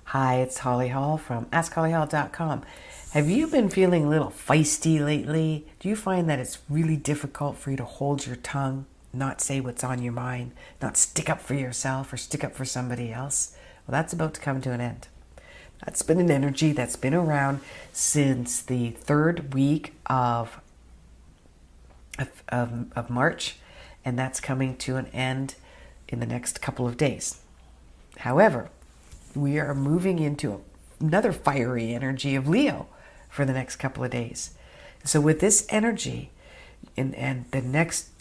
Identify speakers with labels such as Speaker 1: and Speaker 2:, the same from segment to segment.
Speaker 1: Hi, it's Holly Hall from AskHollyHall.com. Have you been feeling a little feisty lately? Do you find that it's really difficult for you to hold your tongue, not say what's on your mind, not stick up for yourself or stick up for somebody else? Well, that's about to come to an end. That's been an energy that's been around since the third week of March, and that's coming to an end in the next couple of days. However, we are moving into another fiery energy of Leo for the next couple of days. So with this energy, and the next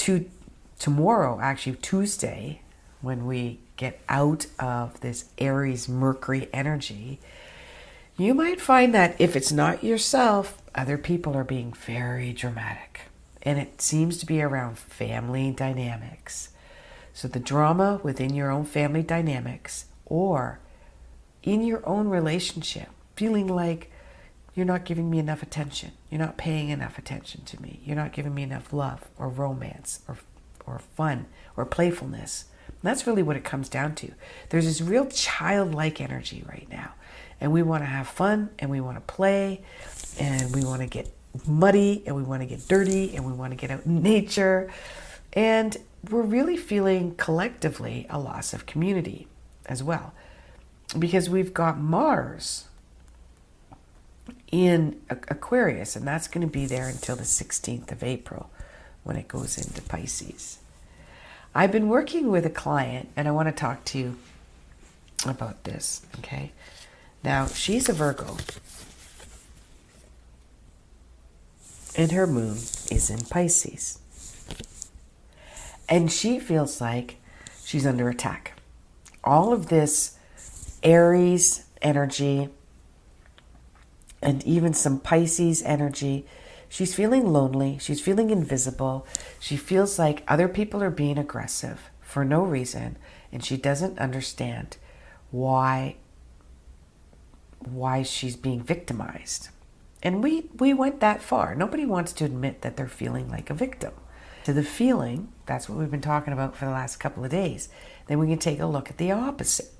Speaker 1: tomorrow, actually Tuesday, when we get out of this Aries Mercury energy, you might find that if it's not yourself, other people are being very dramatic. And it seems to be around family dynamics. So the drama within your own family dynamics, or in your own relationship, feeling like you're not giving me enough attention, you're not paying enough attention to me, you're not giving me enough love or romance or fun or playfulness. And that's really what it comes down to. There's this real childlike energy right now, and we want to have fun, and we want to play, and we want to get muddy, and we want to get dirty, and we want to get out in nature, and we're really feeling collectively a loss of community as well. Because we've got Mars in Aquarius, and that's going to be there until the 16th of April when it goes into Pisces. I've been working with a client, and I want to talk to you about this, okay? Now, she's a Virgo, and her moon is in Pisces. And she feels like she's under attack. All of this Aries energy and even some Pisces energy. She's feeling lonely. She's feeling invisible. She feels like other people are being aggressive for no reason, and she doesn't understand why she's being victimized. And we went that far. Nobody wants to admit that they're feeling like a victim. To the feeling, that's what we've been talking about for the last couple of days. Then we can take a look at the opposite.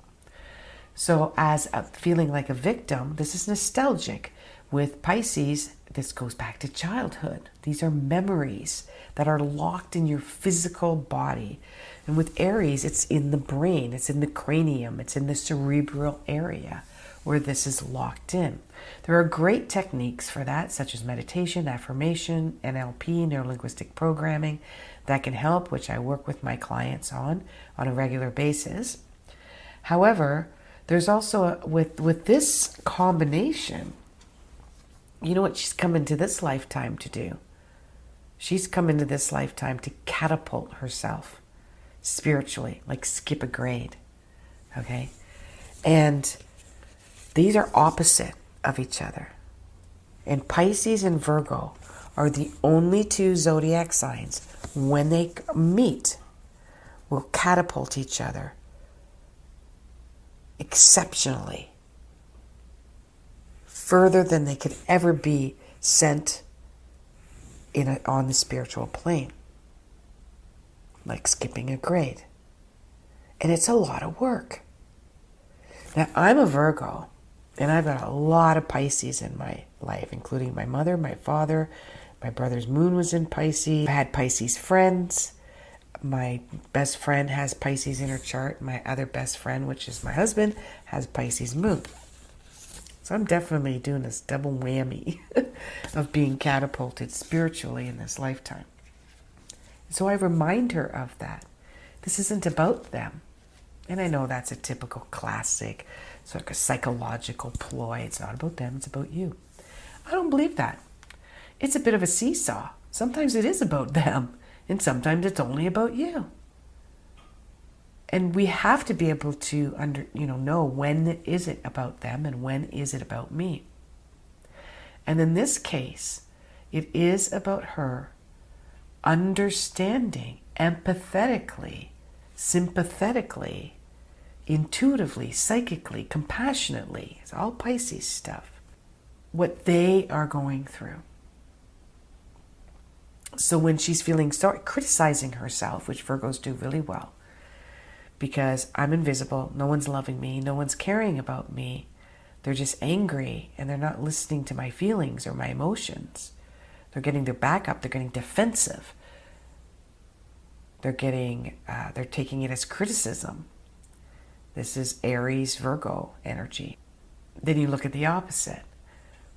Speaker 1: So as a feeling like a victim, this is nostalgic. With Pisces, this goes back to childhood. These are memories that are locked in your physical body. And with Aries, it's in the brain, it's in the cranium, it's in the cerebral area where this is locked in. There are great techniques for that, such as meditation, affirmation, NLP, neuro-linguistic programming, that can help, which I work with my clients on a regular basis. However, there's also, with this combination, you know what she's come into this lifetime to do? She's come into this lifetime to catapult herself spiritually, like skip a grade, okay? And these are opposite of each other. And Pisces and Virgo are the only two zodiac signs, when they meet, will catapult each other exceptionally further than they could ever be sent on the spiritual plane, like skipping a grade. And it's a lot of work. Now, I'm a Virgo, and I've got a lot of Pisces in my life, including my mother, my father. My brother's moon was in Pisces. I had Pisces friends. My best friend has Pisces in her chart. My other best friend, which is my husband, has Pisces moon. So I'm definitely doing this double whammy of being catapulted spiritually in this lifetime. So I remind her of that. This isn't about them. And I know that's a typical classic sort of a psychological ploy. It's not about them, it's about you. I don't believe that. It's a bit of a seesaw. Sometimes it is about them, and sometimes it's only about you. And we have to be able to know when is it about them and when is it about me. And in this case, it is about her understanding empathetically, sympathetically, intuitively, psychically, compassionately. It's all Pisces stuff. what they are going through. So when she's feeling sorry, criticizing herself, which Virgos do really well, because I'm invisible, no one's loving me, no one's caring about me, they're just angry and they're not listening to my feelings or my emotions. They're getting their back up, they're getting defensive. They're taking it as criticism. This is Aries, Virgo energy. Then you look at the opposite.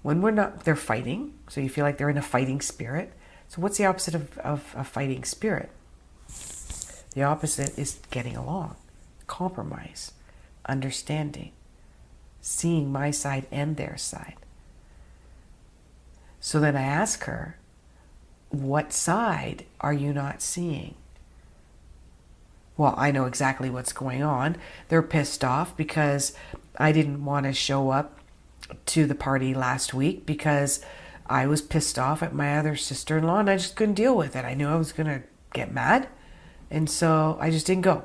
Speaker 1: When they're fighting, so you feel like they're in a fighting spirit. So what's the opposite of a fighting spirit? The opposite is getting along, compromise, understanding, seeing my side and their side. So then I ask her, what side are you not seeing? Well, I know exactly what's going on. They're pissed off because I didn't want to show up to the party last week because I was pissed off at my other sister-in-law and I just couldn't deal with it. I knew I was going to get mad, and so I just didn't go.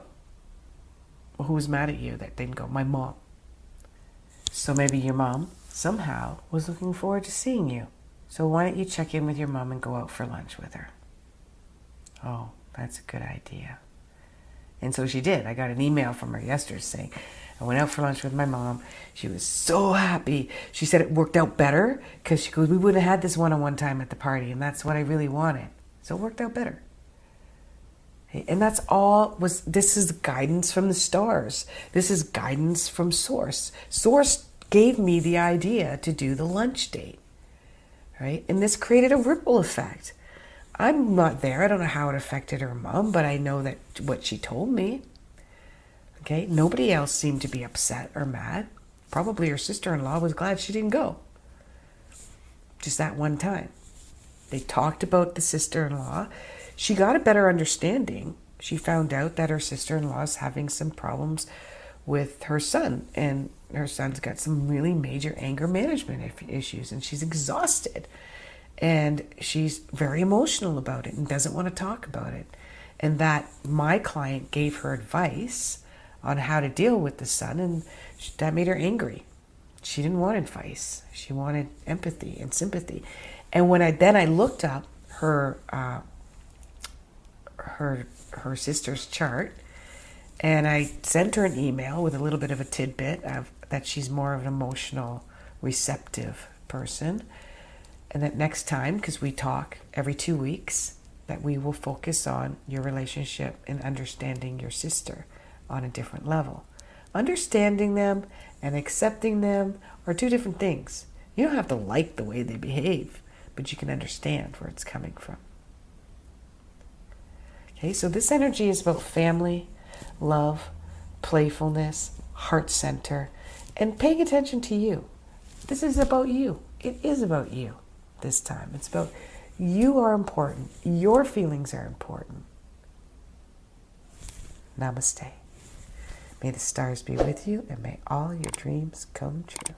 Speaker 1: Well, who was mad at you that didn't go? My mom. So maybe your mom somehow was looking forward to seeing you. So why don't you check in with your mom and go out for lunch with her? Oh, that's a good idea. And so she did. I got an email from her yesterday saying, I went out for lunch with my mom. She was so happy. She said it worked out better because she goes, we wouldn't have had this one-on-one time at the party, and that's what I really wanted. So it worked out better. And that's all this is guidance from the stars. This is guidance from Source. Source gave me the idea to do the lunch date, right? And this created a ripple effect. I'm not there. I don't know how it affected her mom, but I know that what she told me. Okay, nobody else seemed to be upset or mad. Probably her sister-in-law was glad she didn't go. Just that one time. They talked about the sister-in-law. She got a better understanding. She found out that her sister-in-law is having some problems with her son, and her son's got some really major anger management issues, and she's exhausted. And she's very emotional about it and doesn't want to talk about it. And that my client gave her advice on how to deal with the son, and that made her angry. She didn't want advice. She wanted empathy and sympathy. And when I looked up her sister's chart, and I sent her an email with a little bit of a tidbit of that she's more of an emotional, receptive person. And that next time, because we talk every 2 weeks, that we will focus on your relationship and understanding your sister on a different level. Understanding them and accepting them are two different things. You don't have to like the way they behave, but you can understand where it's coming from. Okay, so this energy is about family, love, playfulness, heart center, and paying attention to you. This is about you. It is about you. This time. It's about you are important. Your feelings are important. Namaste. May the stars be with you and may all your dreams come true.